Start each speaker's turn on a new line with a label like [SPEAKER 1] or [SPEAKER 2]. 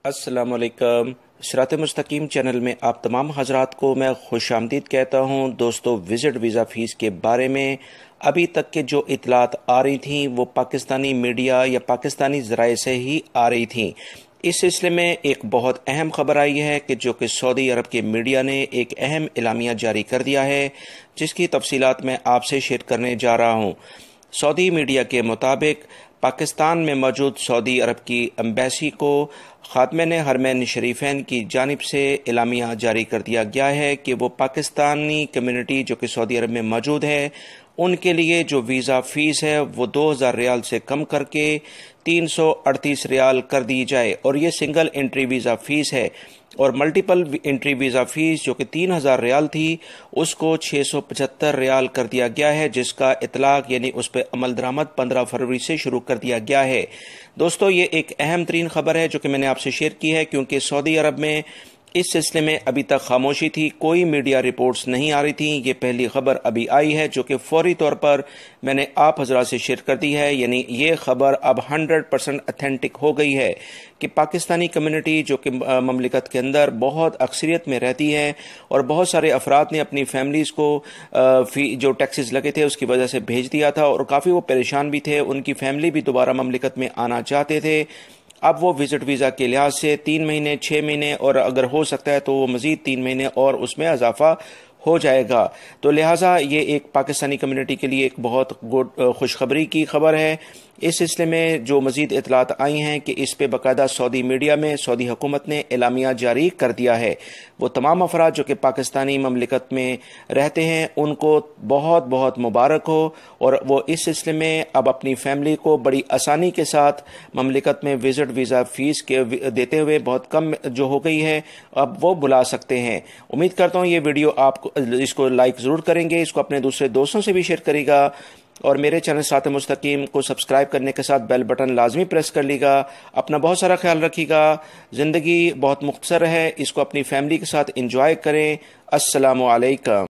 [SPEAKER 1] السلام علیکم۔ صراط مستقیم چینل میں آپ تمام حضرات کو میں خوش آمدید کہتا ہوں۔ دوستو، وزٹ ویزا فیس کے بارے میں ابھی تک کے جو اطلاعات آ رہی تھیں وہ پاکستانی میڈیا یا پاکستانی ذرائع سے ہی آ رہی تھیں۔ اس سلسلے میں ایک بہت اہم خبر آئی ہے کہ جو کہ سعودی عرب کے میڈیا نے ایک اہم اعلامیہ جاری کر دیا ہے، جس کی تفصیلات میں آپ سے شیئر کرنے جا رہا ہوں۔ سعودی میڈیا کے مطابق پاکستان میں موجود سعودی عرب کی ایمبیسی کو خادمین حرمین شریفین کی جانب سے اعلامیہ جاری کر دیا گیا ہے کہ وہ پاکستانی کمیونٹی جو کہ سعودی عرب میں موجود ہے، ان کے لیے جو ویزا فیس ہے وہ 2000 ریال سے کم کر کے 338 ریال کر دی جائے، اور یہ سنگل انٹری ویزا فیس ہے، اور ملٹیپل انٹری ویزا فیس جو کہ 3000 ریال تھی اس کو 675 ریال کر دیا گیا ہے، جس کا اطلاق یعنی اس پہ عمل درآمد 15 فروری سے شروع کر دیا گیا ہے۔ دوستو، یہ ایک اہم ترین خبر ہے جو کہ میں نے آپ سے شیئر کی ہے، کیونکہ سعودی عرب میں اس سلسلے میں ابھی تک خاموشی تھی، کوئی میڈیا رپورٹس نہیں آ رہی تھیں۔ یہ پہلی خبر ابھی آئی ہے جو کہ فوری طور پر میں نے آپ حضرات سے شیئر کر دی ہے، یعنی یہ خبر اب 100% اتھینٹک ہو گئی ہے کہ پاکستانی کمیونٹی جو کہ مملکت کے اندر بہت اکثریت میں رہتی ہے، اور بہت سارے افراد نے اپنی فیملیز کو جو ٹیکسز لگے تھے اس کی وجہ سے بھیج دیا تھا، اور کافی وہ پریشان بھی تھے، ان کی فیملی بھی دوبارہ مملکت میں آنا چاہتے تھے۔ اب وہ وزٹ ویزا کے لحاظ سے 3 مہینے، 6 مہینے، اور اگر ہو سکتا ہے تو وہ مزید 3 مہینے اور اس میں اضافہ ہو جائے گا، تو لہٰذا یہ ایک پاکستانی کمیونٹی کے لیے ایک بہت خوشخبری کی خبر ہے۔ اس سلسلے میں جو مزید اطلاعات آئی ہیں کہ اس پہ باقاعدہ سعودی میڈیا میں سعودی حکومت نے اعلامیہ جاری کر دیا ہے۔ وہ تمام افراد جو کہ پاکستانی مملکت میں رہتے ہیں ان کو بہت بہت مبارک ہو، اور وہ اس سلسلے میں اب اپنی فیملی کو بڑی آسانی کے ساتھ مملکت میں وزٹ ویزا فیس کے دیتے ہوئے بہت کم جو ہو گئی ہے اب وہ بلا سکتے ہیں۔ امید کرتا ہوں یہ ویڈیو آپ کو اس کو لائک ضرور کریں گے، اس کو اپنے دوسرے دوستوں سے بھی شیئر کرے گا، اور میرے چینل صراط مستقیم کو سبسکرائب کرنے کے ساتھ بیل بٹن لازمی پریس کر لیے گا۔ اپنا بہت سارا خیال رکھیے گا۔ زندگی بہت مختصر ہے، اس کو اپنی فیملی کے ساتھ انجوائے کریں۔ السلام علیکم۔